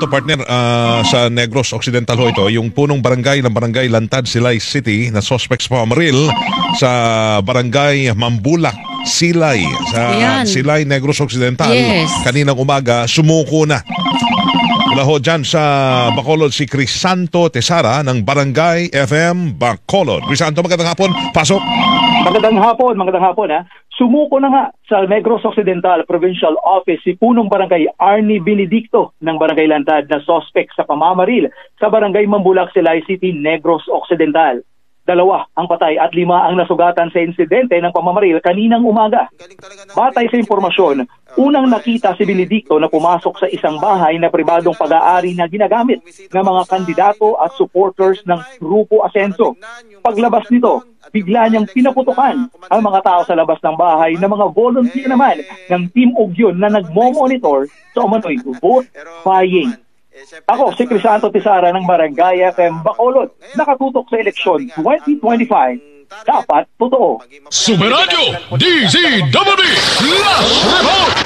to partner sa Negros Occidental ho ito, yung punong barangay ng Barangay Lantad, Silay City na suspects pa Maril sa Barangay Mambulak, Silay sa Silay, Negros Occidental. Kaninang umaga sumuko na. Mula ho dyan sa Bacolod si Crisanto Tesara ng Barangay FM Bacolod. Crisanto, magandang hapon. Pasok. Magandang hapon ha. Sumuko na nga sa Negros Occidental Provincial Office si punong barangay Arnie Benedicto ng Barangay Lantad na suspect sa pamamaril sa Barangay Mambulak, Silay City, Negros Occidental. 2 ang patay at 5 ang nasugatan sa insidente ng pamamaril kaninang umaga. Batay sa impormasyon, unang nakita si Benedicto na pumasok sa isang bahay na pribadong pag-aari na ginagamit ng mga kandidato at supporters ng Grupo Asenso. Paglabas nito, bigla niyang pinaputukan ang mga tao sa labas ng bahay na mga volunteer naman ng Team Ugyon na nagmo-monitor sa umano'y vote buying. Ako si Crisanto Tesara ng Barangay FM Bacolod, nakatutok sa eleksyon 2025. Dapat totoo. Super Radio DZWB Last Report.